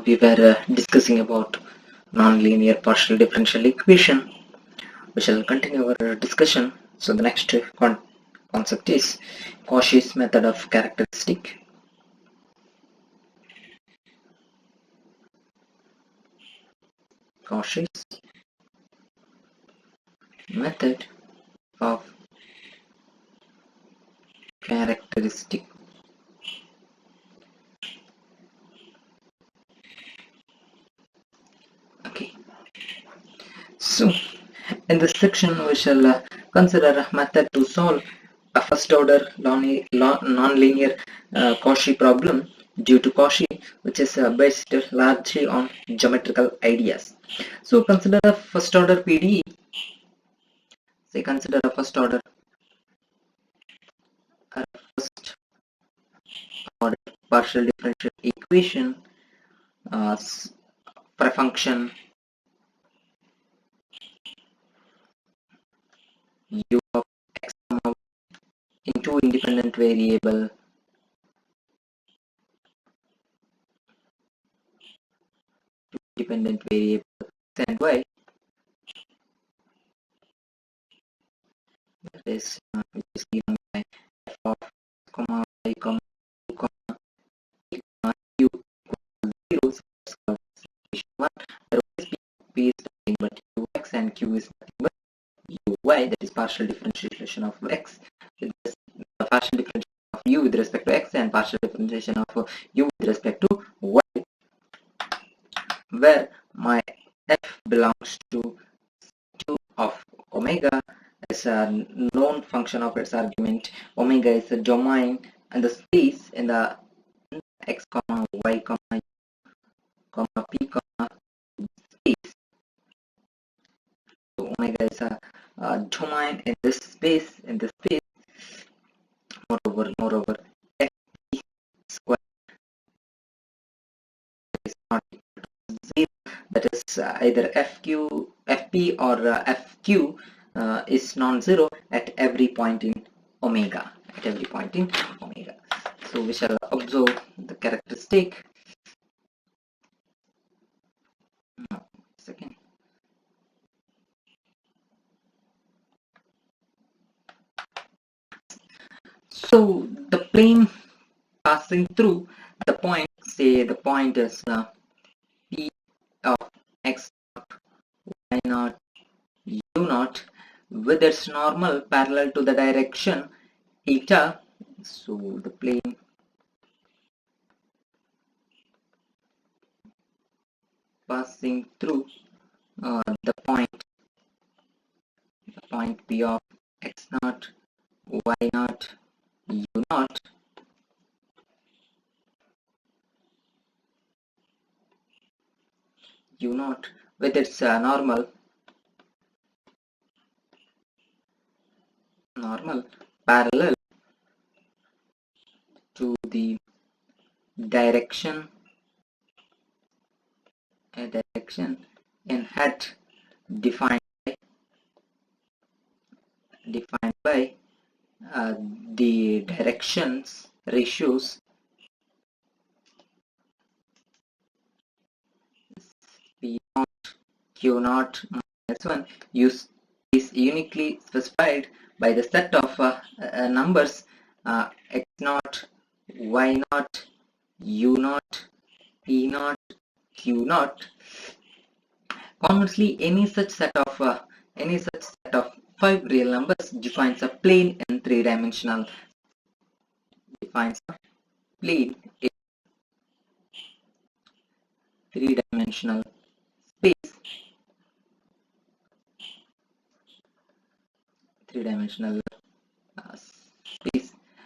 we were discussing about nonlinear partial differential equation. We shall continue our discussion. So the next concept is Cauchy's method of characteristic. Cauchy's method of characteristic. Okay. So in this section we shall consider a method to solve a first order nonlinear Cauchy problem due to Cauchy, which is based largely on geometrical ideas. So consider a first order PDE. Say consider a first order partial differential equation for a function u of x in two independent variable x and y, that is which is given by f of comma y comma 2 comma e comma u equals 0. So one, there always p is nothing but ux and q is nothing but uy, that is partial differentiation of x, partial differentiation of u with respect to x and partial differentiation of u with respect to y, where my f belongs to 2 of omega is a known function of its argument. Omega is a domain and the space in the x comma y comma u comma p comma space. So omega is a domain in this space, moreover fp square is not equal to 0, that is either fp or fq is non-zero at every point in omega, So we shall observe the characteristic. Second. So the plane passing through the point, say the point is p of x naught, y naught, u naught, with its normal parallel to the direction eta. So the plane passing through the point p of x naught, y naught, u naught, with its normal parallel to the direction in hat defined by the directions ratios p naught, q naught minus 1 is uniquely specified by the set of numbers x naught, y naught, u naught, p naught, q naught. Conversely, any such set of 5 real numbers defines a plane in three-dimensional space.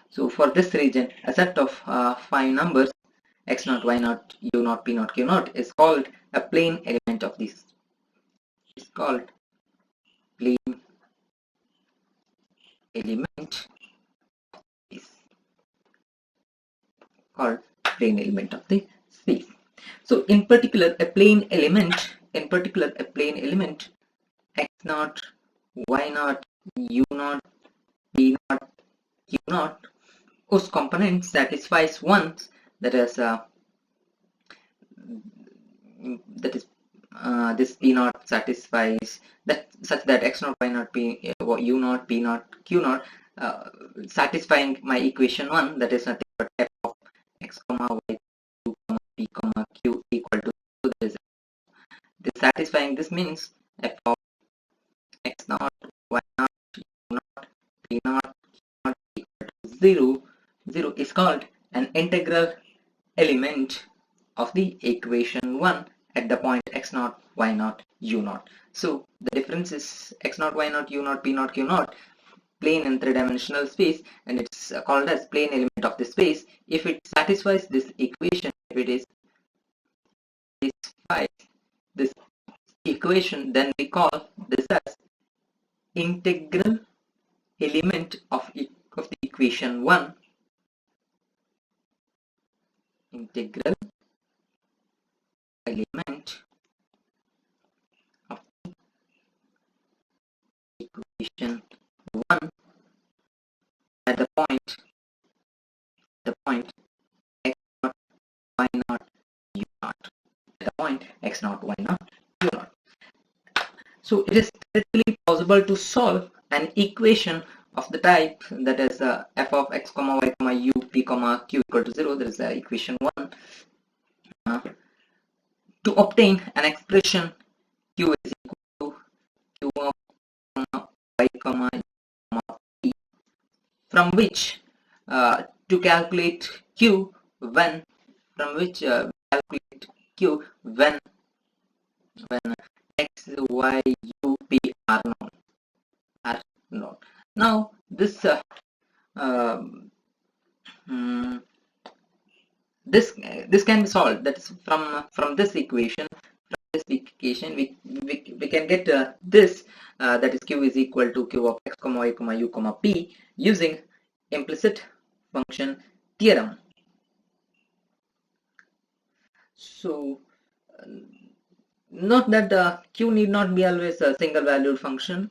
So for this region, a set of 5 numbers x naught, y naught, u naught, p naught, q naught is called a plane element of this. It's called plane element. Of the space. So in particular, a plane element x naught, y naught, u naught, p naught, q naught, whose component satisfies once, that is that is this P naught satisfies that such that x naught, y naught, p u naught, p naught, q naught satisfying my equation 1, that is nothing but f of x comma y, q comma p comma q equal to 0. This satisfying this means f of x naught, y naught, u naught, p naught, q naught equal to 0. 0 is called an integral element of the equation 1 at the point x naught, y naught, u naught. So the difference is x naught, y naught, u naught, p naught, q naught, plane in three-dimensional space, and it's called as plane element of the space. If it satisfies this equation, if it satisfies this equation, then we call this as integral element of the equation 1. Integral element of the equation 1 at the point x naught, y naught, u naught. At the point x naught, y naught, u naught. So it is theoretically possible to solve an equation of the type that is f of x comma y comma u p comma q equal to 0. That is equation 1. To obtain an expression q is equal to q of y comma u comma p, from which to calculate q when when x, y, u, p are known. Now this this can be solved. That is from this equation. We can get this that is q is equal to q of x comma y comma u comma p using implicit function theorem. So note that q need not be always a single valued function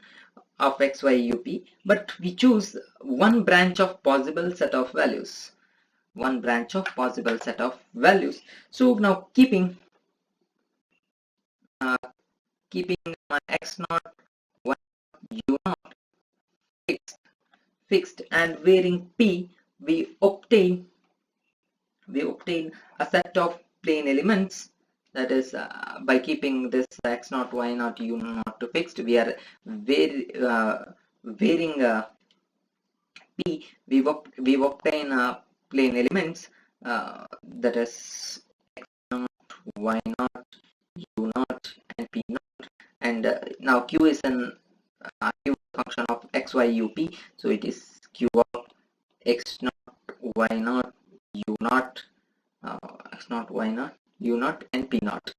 of x, y, u, p, but we choose one branch of possible set of values. So now keeping my x naught, y naught, u naught fixed and varying p, we obtain a set of plane elements. That is by keeping this x naught, y naught, u naught to fixed, we are varying p. We obtain plane elements that is x naught, y naught, u naught, and p naught. And now q is an function of x, y, u, p. So it is q of x naught, y naught, u naught, x naught, y naught, u naught, and p naught.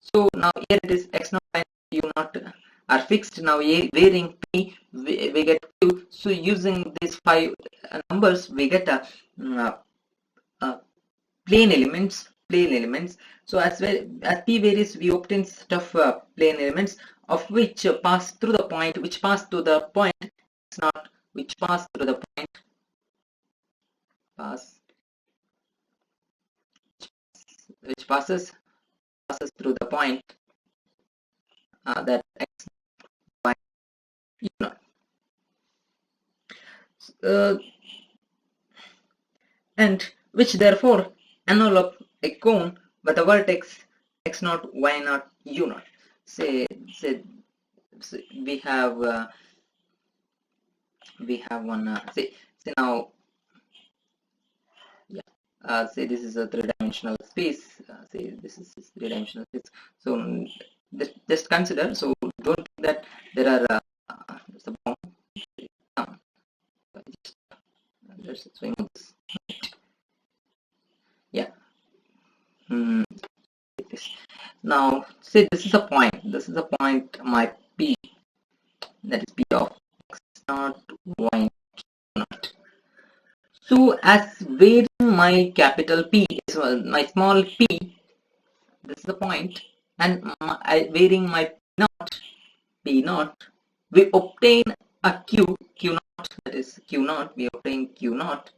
So now here it is x naught, y naught, u naught are fixed. Now varying p, we get q. So using these 5 numbers, we get plane elements. So as p varies, we obtain set of plane elements of which pass through the point, which passes through the point that x, y, u naught. And which therefore envelop a cone with a vertex x naught, y naught, u naught. Say we have one say now, yeah, say this is a three-dimensional space. Say this is three-dimensional space. So just consider. So don't think that there are let's swing this. Yeah. Now say this is a point my p, that is p of x naught, y naught. So as varying my capital P is my small p, this is the point, and varying my p naught, we obtain a q naught, that is q naught. We obtain q naught.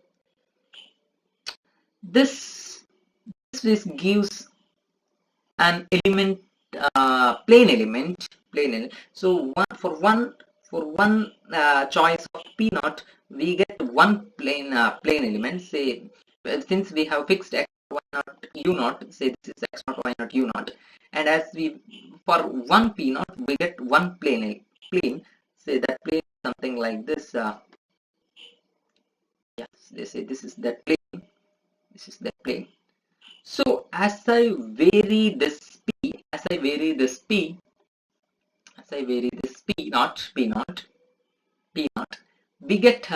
This gives an element, plane element, so for one choice of p naught, we get one plane element. Say, since we have fixed x y naught u naught, say this is x naught y naught u naught, and as we, for one p naught we get one plane. Say that plane is something like this. Yes, they say this is that plane. This is that plane. So as I vary this p, p naught, we get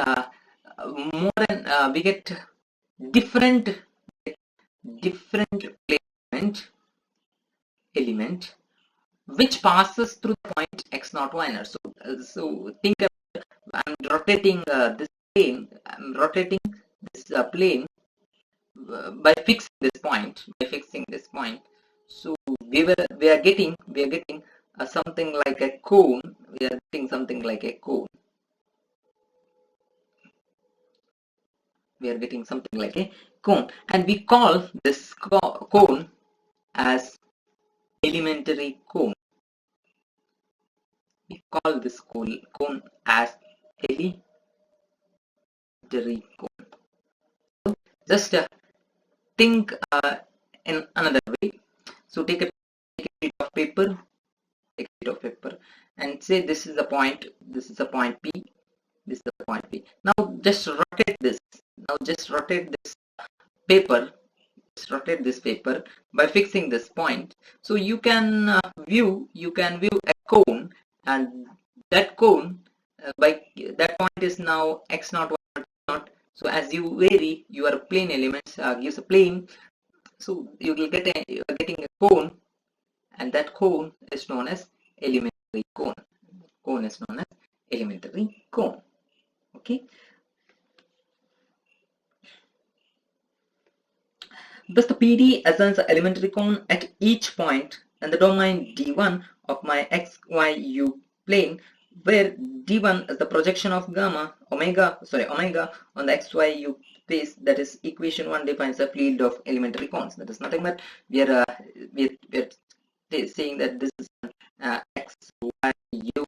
we get different element which passes through the point x naught y naught. So think about, I'm rotating this plane. I'm rotating this plane by fixing this point. So we are getting something like a cone. We are getting something like a cone. And we call this cone as elementary cone. We call this cone as elementary cone. So just think in another way. So take a sheet of paper, and say this is the point. This is the point P. This is the point P. Now just rotate this. Paper. Just rotate this paper by fixing this point. So you can view a cone, and that cone by that point is now x naught y naught. So as you vary your plane elements, gives a plane. So you are getting a cone, and that cone is known as elementary cone. Okay. Thus the PD assigns an elementary cone at each point in the domain D1 of my XYU plane, where D1 is the projection of omega on the XYU space. That is, equation 1 defines a field of elementary cones. That is nothing but we are saying that this is XYU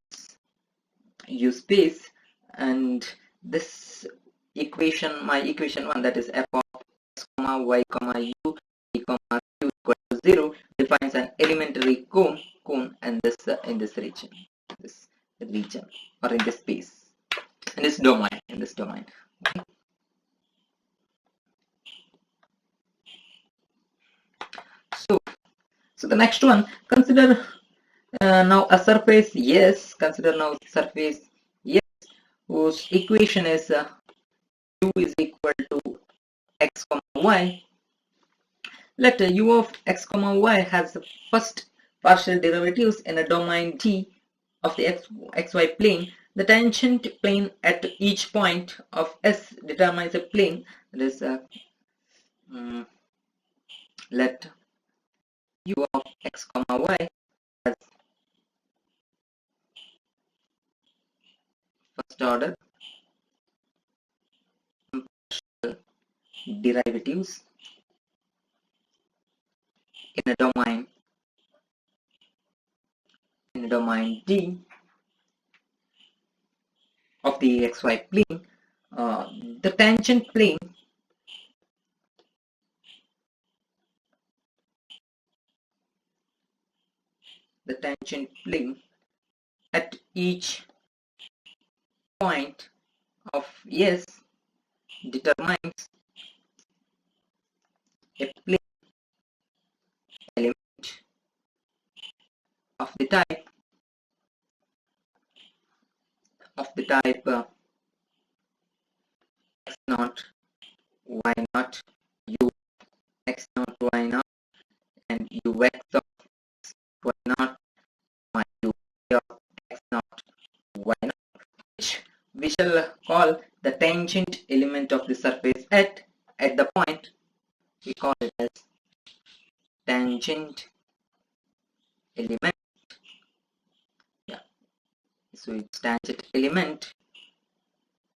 space, and this equation, my equation 1, that is f of x comma y comma u p comma q equal to 0, defines an elementary cone in this region, or in this space, in this domain. Okay. So the next one, consider now a surface yes. Consider now surface yes, whose equation is u is equal to x comma y. Let u of x comma y has the first partial derivatives in a domain D of the xy plane. The tangent plane at each point of S determines a plane. That is, let u of x comma y has first order partial derivatives in a domain D of the xy plane. The tangent plane at each point of S determines a plane element of the type x naught y naught u x naught y naught and u x of y naught my u of x naught y naught, which we shall call the tangent element of the surface at the point. We call it as tangent element. Yeah. So it's tangent element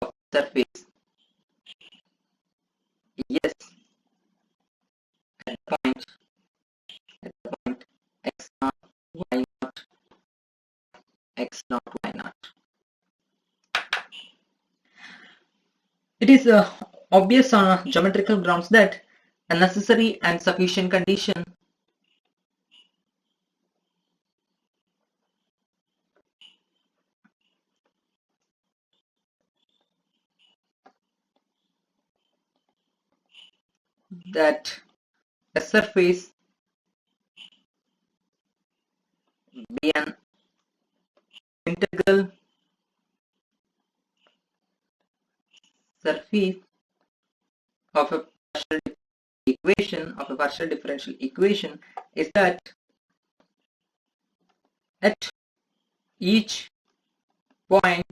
of surface yes at the point x naught y naught. It is obvious on geometrical grounds that a necessary and sufficient condition that a surface be an integral surface of a partial differential equation is that at each point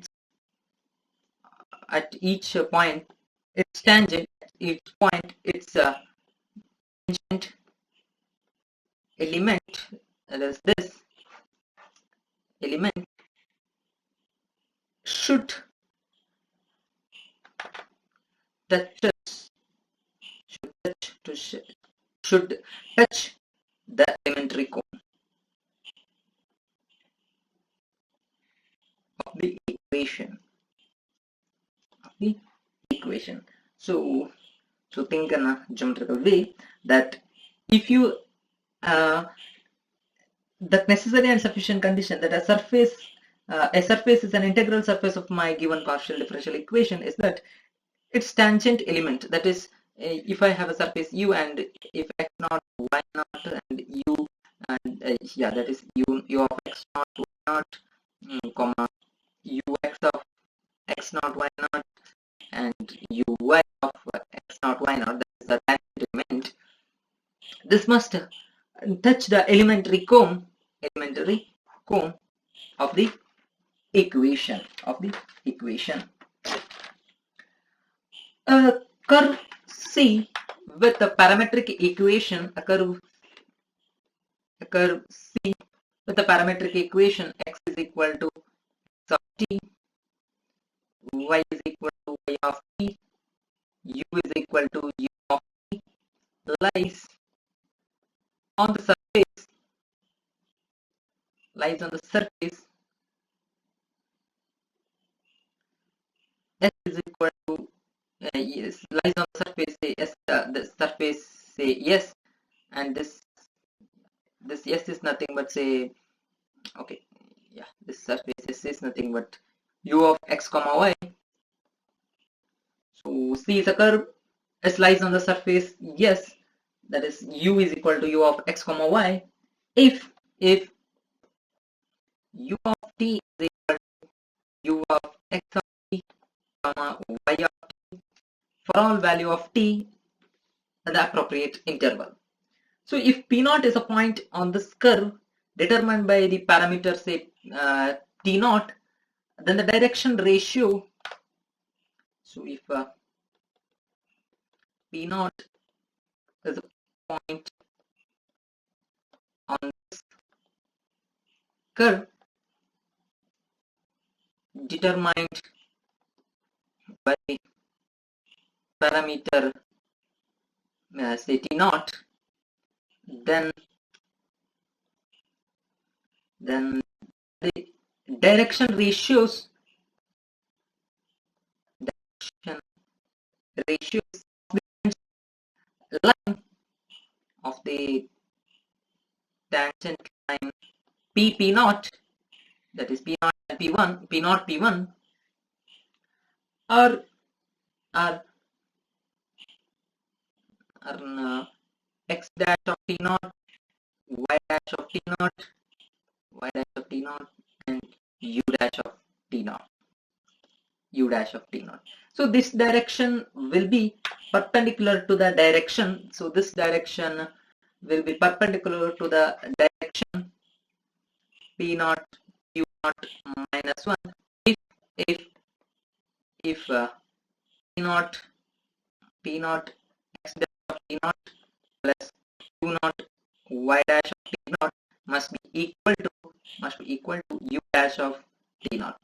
its tangent, at each point its tangent element, that is this element, should touch the elementary cone of the equation. So think in a geometrical way that if you the necessary and sufficient condition that a surface is an integral surface of my given partial differential equation is that its tangent element, that is if I have a surface u and if x naught y naught and u and that is u of x naught y naught comma ux of x naught y naught and uy of x naught y naught, that is the tangent element. This must touch the elementary cone of the equation A curve C with a parametric equation, a curve C with a parametric equation x is equal to x of t, y is equal to y of t, u is equal to u of t, lies on the surface S is equal to yes, lies on the surface say S, the surface say yes, and this yes is nothing but say okay, yeah, this surface S is nothing but u of x comma y. So C is a curve, S lies on the surface yes, that is u is equal to u of x comma y if u of t is equal to u of x of t comma y of t for all value of t at the appropriate interval. So if p naught is a point on this curve determined by the parameter say t naught, then the direction ratio, so if p naught is a point on this curve determined by parameter say t naught, then the direction ratios line of the tangent line p naught, that is p naught and p1 are x dash of t naught, y dash of t naught and u dash of t naught. So this direction will be perpendicular to the direction, so this direction will be perpendicular to the direction p naught q naught minus 1 if p naught x dash of t naught plus q naught y dash of t naught must be equal to u dash of t naught,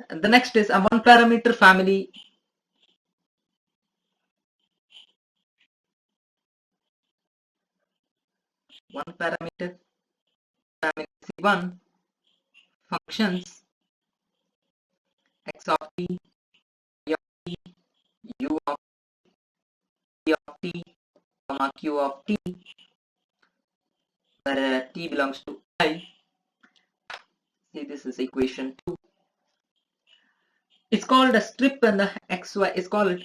the next is a one parameter family one parameter family C1 functions x of t, y of t, u of t of t, comma q of t, where t belongs to I. See, this is equation 2. It's called a strip, and the xy is called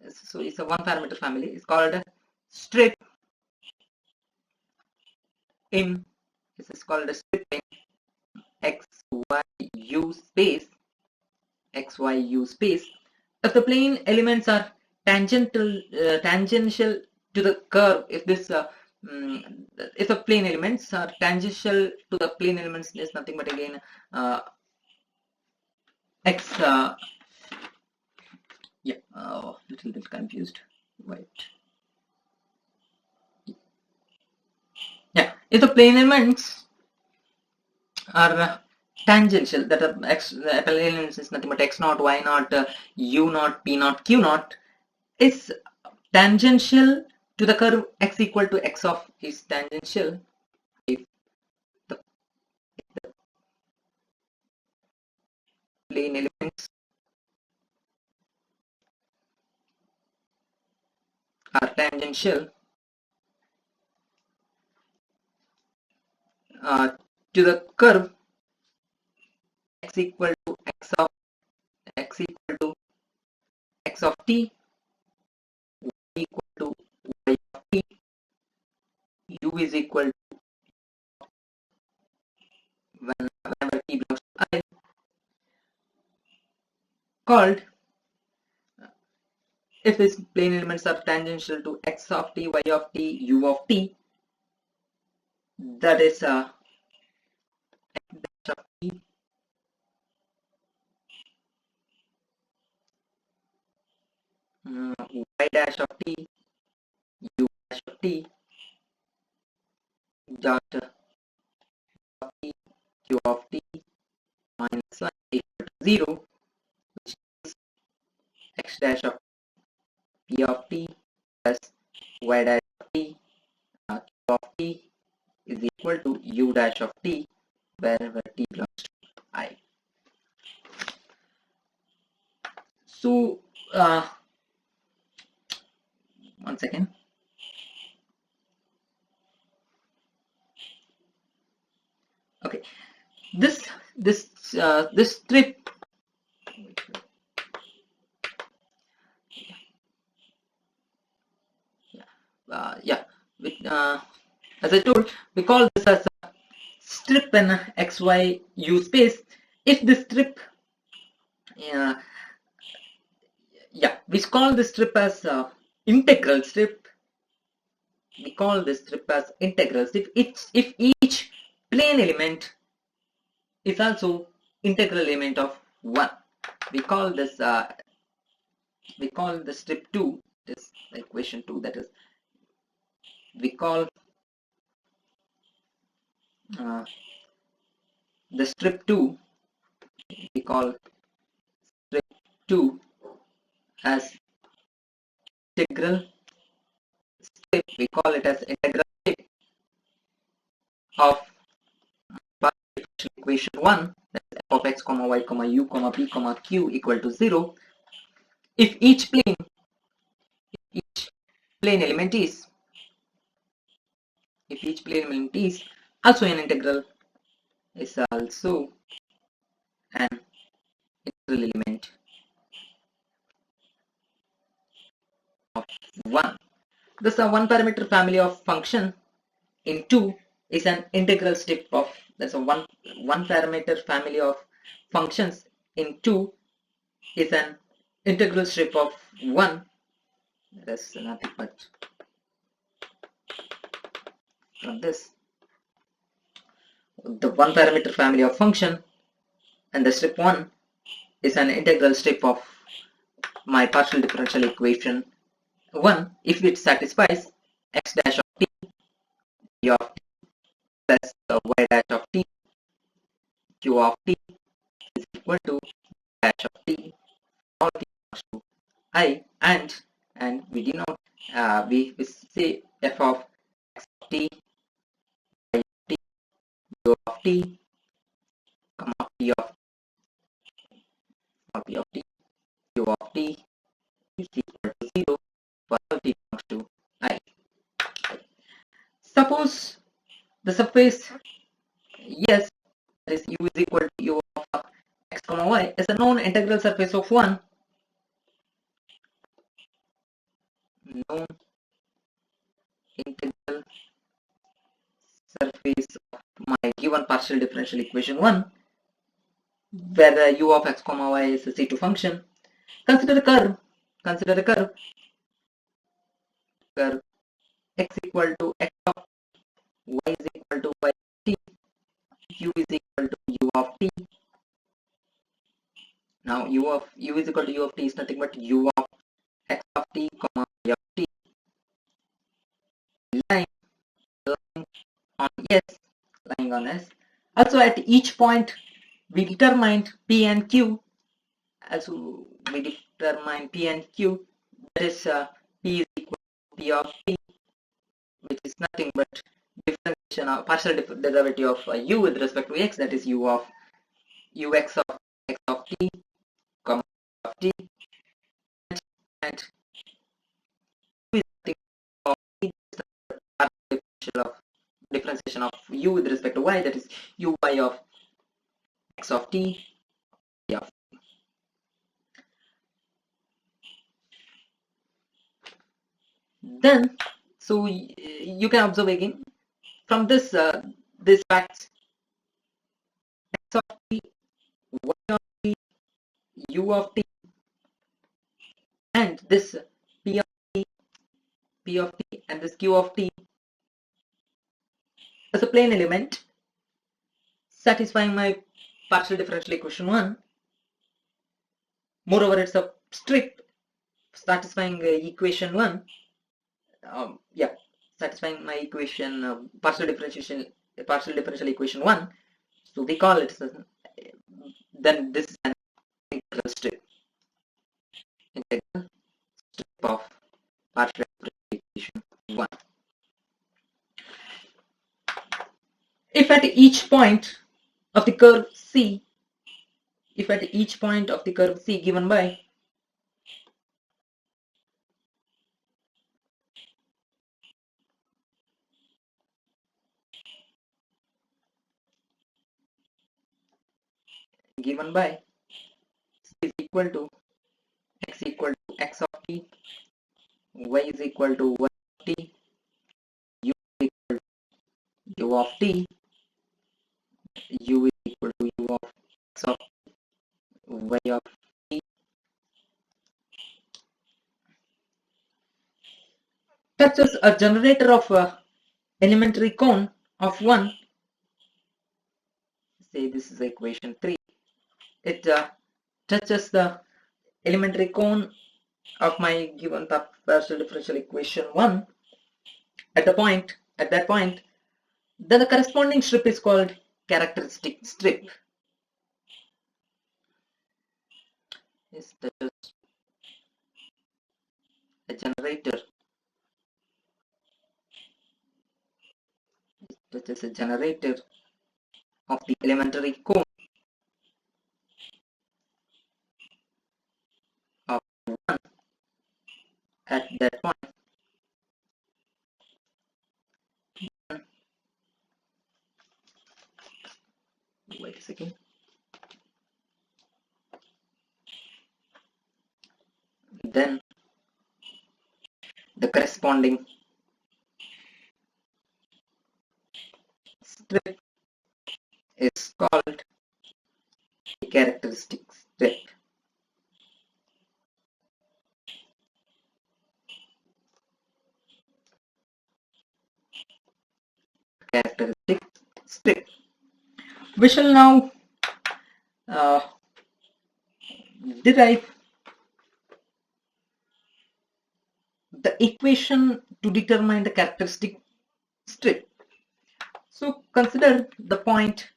so it's a one parameter family. It's called a strip in, this is called a strip in x y u space if the plane elements are tangential to the curve. If the plane elements are tangential to the plane elements, is nothing but again x little bit confused. Wait. Yeah, if the plane elements are tangential, that the plane elements is nothing but x naught, y naught, u naught, p naught, q naught, is tangential to the curve x equal to x of is tangential if the plane elements are tangential to the curve x equal to x of t, y equal to y of t, u is equal to whenever t belongs to I, called if these plane elements are tangential to x of t, y of t, u of t, that is x dash of t, y dash of t, u dash of t, dot of t, q of t minus 1 equal to 0, which is x dash of p of t plus y dash of t, q of t is equal to u dash of t wherever t belongs to I. So one second. Okay, this strip as I told, we call this as a strip in xy u space. If this strip we call this strip as integral strip. We call this strip as integral strip if each plane element is also integral element of 1. We call this strip 2, this equation 2, that is we call the strip 2, we call strip 2 as integral strip. We call it as integral strip of equation 1, that is f of x comma y comma u comma p comma q equal to 0 if each plane element is also an integral, is also an integral element of 1. This one parameter family of function in 2 is an integral strip of, that's a one parameter family of functions in 2 is an integral strip of 1. That's nothing but from this, the one parameter family of function, and the strip 1 is an integral strip of my partial differential equation 1 if it satisfies x dash of t, p of t plus y dash of t, q of t is equal to dash of t, all t belongs to I, and we denote we f of x of t, y of t, u of t, comma p of t, u of t is equal to 0 for t belongs to I. Suppose the surface, yes, that is u is equal to u of x comma y is a known integral surface of one known integral surface of my given partial differential equation 1, where the u of x comma y is a C2 function. Consider a curve. Consider a curve. Curve x equal to x of y is equal to y of t. U is equal to u of t. Now u is equal to u of t is nothing but u of x of t comma y of t. Lying on S. Lying on S. Also at each point we determined P and Q. Also we determined P and Q. That is P is equal to P of t, which is nothing but differentiation of partial derivative of u with respect to x, that is u of ux of x of t comma of t, and u is nothing of t, partial differentiation of u with respect to y, that is uy of x of t, y of t. Then, so you can observe again from this facts, x of t, y of t, u of t, and this p of t, and this q of t as a plane element satisfying my partial differential equation 1. Moreover, it's a strip satisfying equation 1. Yeah, satisfying my equation partial differential equation 1. So we call it then this is an integral strip. Integral strip of partial differential equation 1. If at each point of the curve C, given by C is equal to x of t, y is equal to y of t, u is equal to u of t, u is equal to u of x of y of t, touches a generator of a elementary cone of 1. Say this is equation 3. It touches the elementary cone of my given partial differential equation 1 at that point, then the corresponding strip is called characteristic strip. This touches a generator. This touches a generator of the elementary cone of 1 at that point. Wait a second. Then the corresponding strip is called a characteristic strip. Characteristic strip. We shall now derive the equation to determine the characteristic strip. So consider the point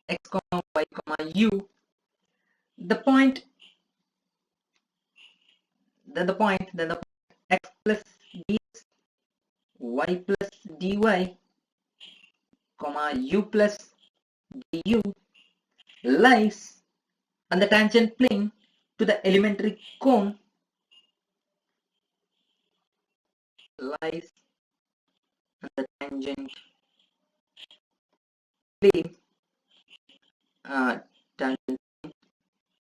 x comma y comma u. The point then the point x plus dx, y plus dy, comma u plus du lies on the tangent plane to the elementary cone, lies on the tangent plane, tangent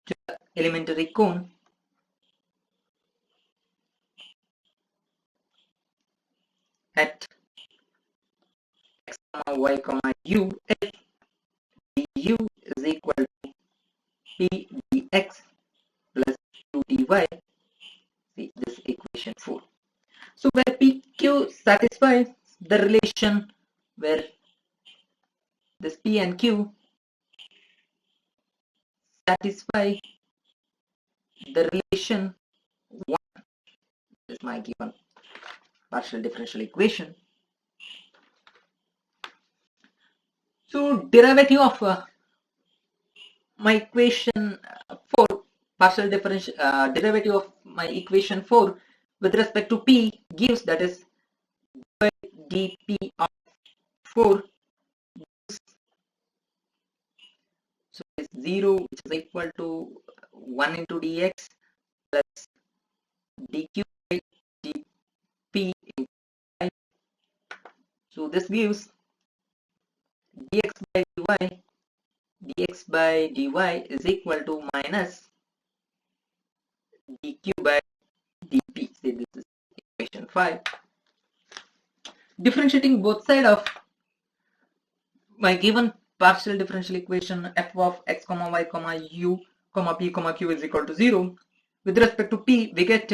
to the elementary cone at x comma y comma u if du is equal to p dx plus q dy. See this equation 4. So where PQ satisfies the relation where this P and Q satisfy the relation 1 is my given partial differential equation. So derivative of my equation 4, partial differential derivative of my equation 4 with respect to P gives, that is by dP of 4, so it's 0, which is equal to 1 into dx plus dq by dp into I. So this gives dx by dy is equal to minus dq by dp. Say this is equation 5. Differentiating both sides of my given partial differential equation f of x comma y comma u comma p comma q is equal to 0. With respect to p, we get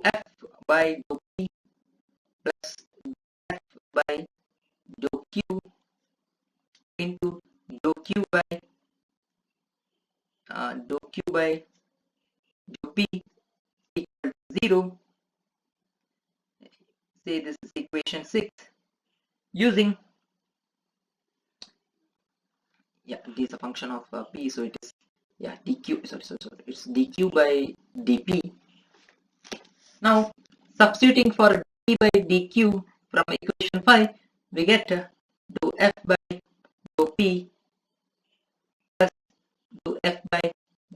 f by dou p plus f by dou q into dou q by dou p equal to 0. Say this is equation 6 using, yeah, it is a function of p, so it is, yeah, dq, sorry, it's dq by dp. Now substituting for d by dq from equation 5, we get dou f by dou p plus dou f by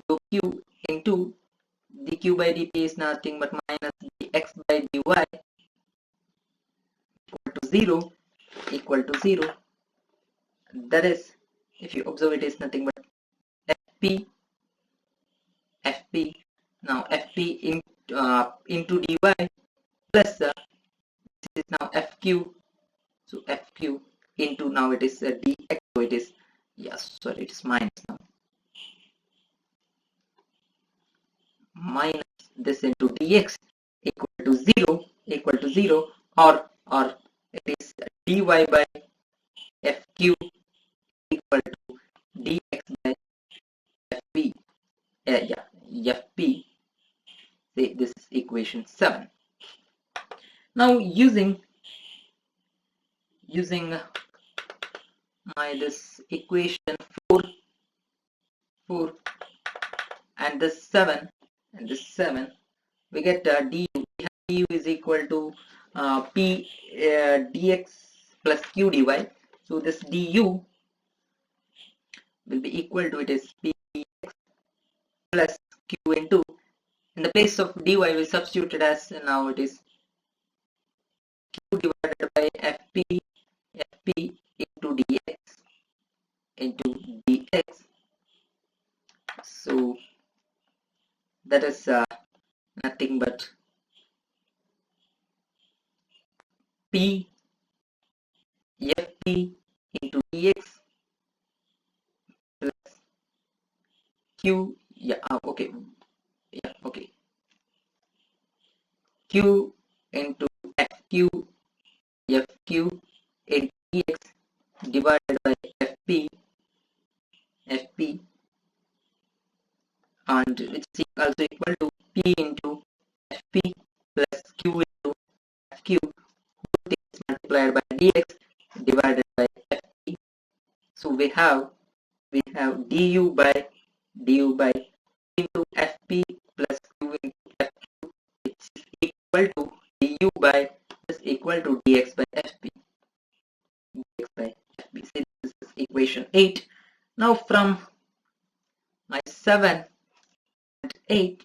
dou q into dq by dp is nothing but minus dx by dy equal to 0. That is, if you observe, it is nothing but fp. Now fp into dy plus this is now fq. So fq into, now it is dx. So it is, yes, sorry, it is minus now. Minus this into dx equal to 0, or it is dy by fq equal to dx by fp. Fp. Say this is equation 7. Now using my this equation 4 and this 7 we get du. Du is equal to p dx plus q dy. So this du will be equal to, it is p dx plus q into, in the place of dy we substituted as, now it is q divided by fp into dx. So that is nothing but p fp into dx plus q, q into fq into dx divided by fp, and which is also equal to p into fp plus q into fq, whole thing is multiplied by dx divided by fp. So we have du by into fp plus q into dq by is equal to dx by fp. Dx by fp. See, this is equation 8. Now from my 7 and 8,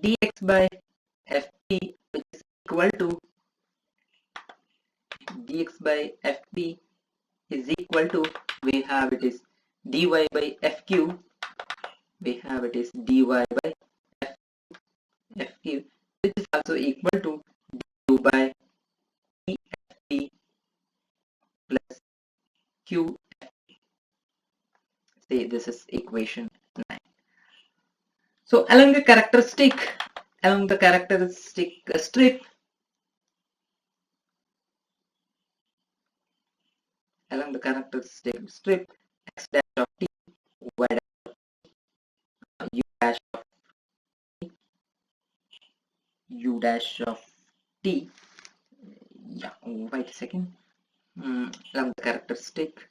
dx by fp, which is equal to dx by fp is equal to, we have it is dy by fq, we have it is dy by fq, which is also equal to du by dfp plus q. See, this is equation 9. So along the characteristic strip, x dash of t, y dash u dash of u dash of t. Yeah, wait a second. Along the characteristic,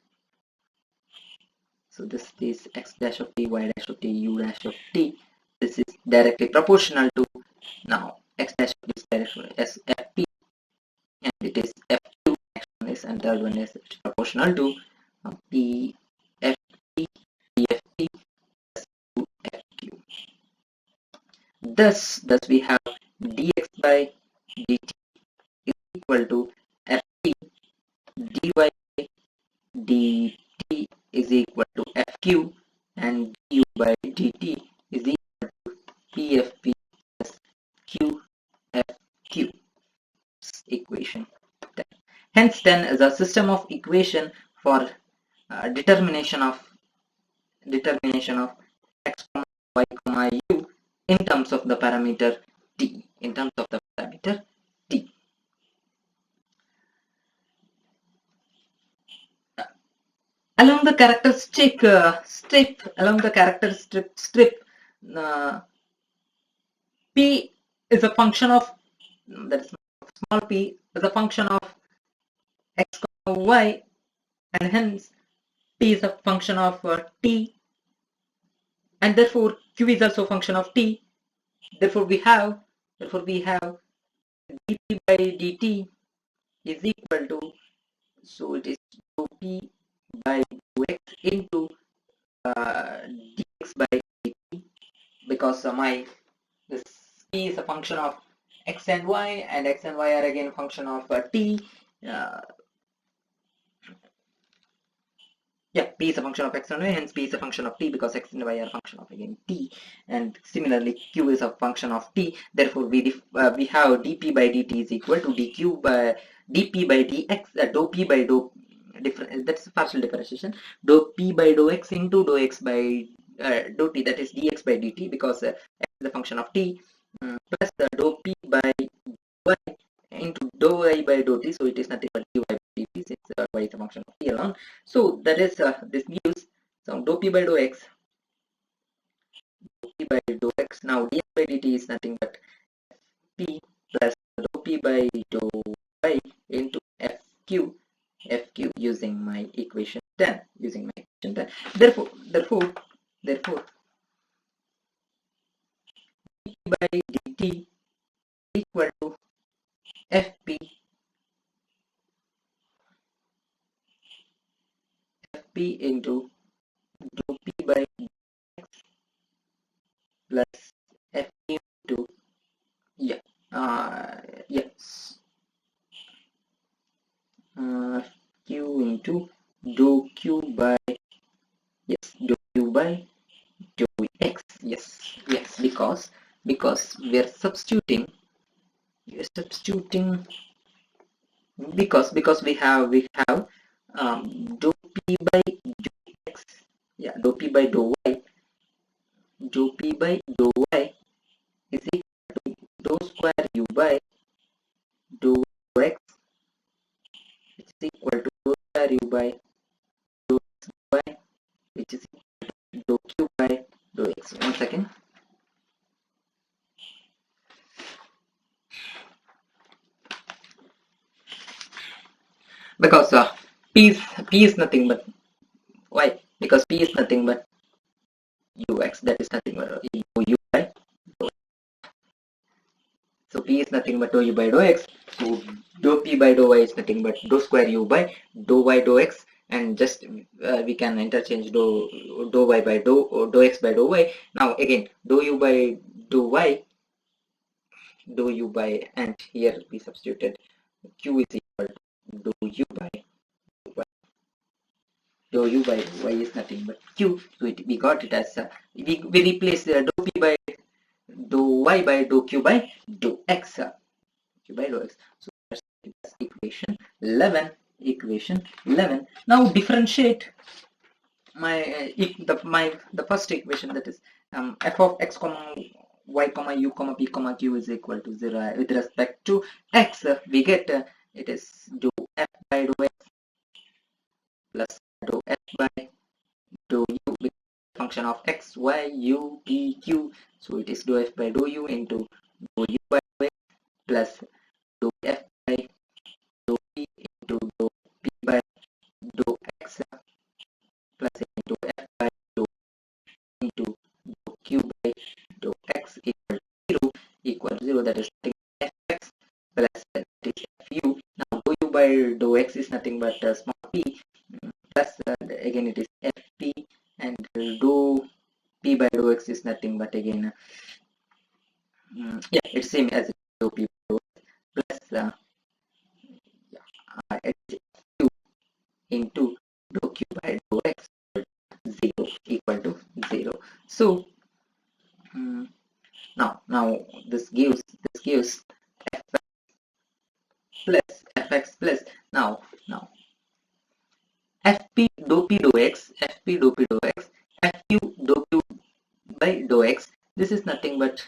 so this is x dash of t, y dash of t, u dash of t. This is directly proportional to, now x dash of this direction is fp, and it is fq. Next one is, and third one is proportional to p fp dft plus q fq. Thus we have dx by dt is equal to fp, dy by dt is equal to fq, and du by dt is equal to pfp plus qfq. Equation 10. Hence, then, is a system of equation for determination of x, y, u in terms of the parameter t. Along the characteristic strip, p is a function of, that is small p is a function of x, y, and hence p is a function of t, and therefore q is also a function of t. Therefore we have dp by dt is equal to, so it is dou p by dou x into dx by dt, because this p is a function of x and y are again a function of t. P is a function of x and y, hence p is a function of t, because x and y are a function of again t, and similarly q is a function of t. Therefore we have dp by dt is equal to dq by dp by dx, dou p by dou different, that's partial differentiation, dou p by dou x into dou x by dou t, that is dx by dt, because x is a function of t, plus dou p by y into dou I by dou t, so it is nothing but dy by dt, since y is a function of t alone. So that is this gives, so dou p by dou x, now dx by dt is nothing but p plus dou p by dou y into fq using my equation 10. Therefore dp by dt equal to fp into dou p by x plus fq into q into dou q by dou q by dou x. Yes, because we are substituting because we have dou p by dou x, dou p by dou y, is equal to dou square u by dou x, which is equal to dou square u by dou x y, which is equal to dou q by dou x. One second. Because p is nothing but, why? Because p is nothing but ux, that is nothing but u by So P is nothing but dou u by dou x. So dou P by dou y is nothing but dou square u by dou y dou x, and just we can interchange dou y by dou x by dou y. Now again dou u by dou y, dou u by, and here we substituted q is equal to dou u by y. Dou u by y is nothing but q. So we got it as we replace the dou p by dou y by dou q by dou x. Q by dou x. So that's equation 11. Equation 11. Now differentiate my the first equation, that is f of x comma y comma u comma p comma q is equal to 0 with respect to x. We get it is dou f by dou x plus dou f by dou u with function of x, y, u, p, q. So it is dou f by dou u into dou u by dou x plus dou f by dou p into dou p by dou x plus into f by dou into dou q by dou x equal to 0. That is fx plus that is fu. Now dou u by dou x is nothing but small p plus again it is fp, and dou p by dou x is nothing but again yeah, it's same as dou p by dou x plus q into dou q by dou x 0 equal to 0. So now this gives fx plus now fp dou p dou x, fp dou p dou x, fu dou q by dou x. This is nothing but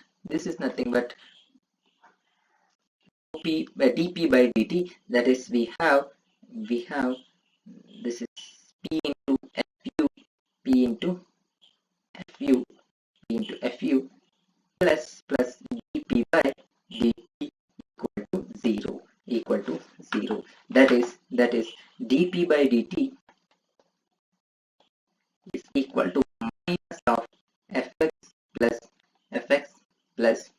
p by dp by dt. That is we have this is p into fu, p into fu, p into fu plus dp by dt equal to 0. That is dp by dt is equal to minus of fx plus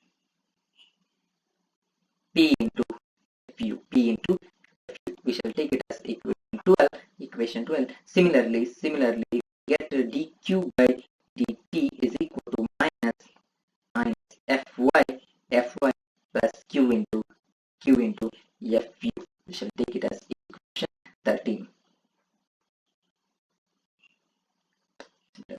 p into fu, we shall take it as equation 12. Similarly get dq by dt is equal to minus fy plus q into fu. We shall take it as equation 13.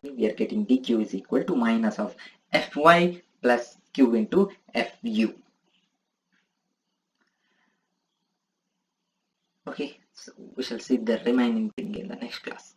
We are getting dq is equal to minus of fy plus q into fu. Okay, so we shall see the remaining thing in the next class.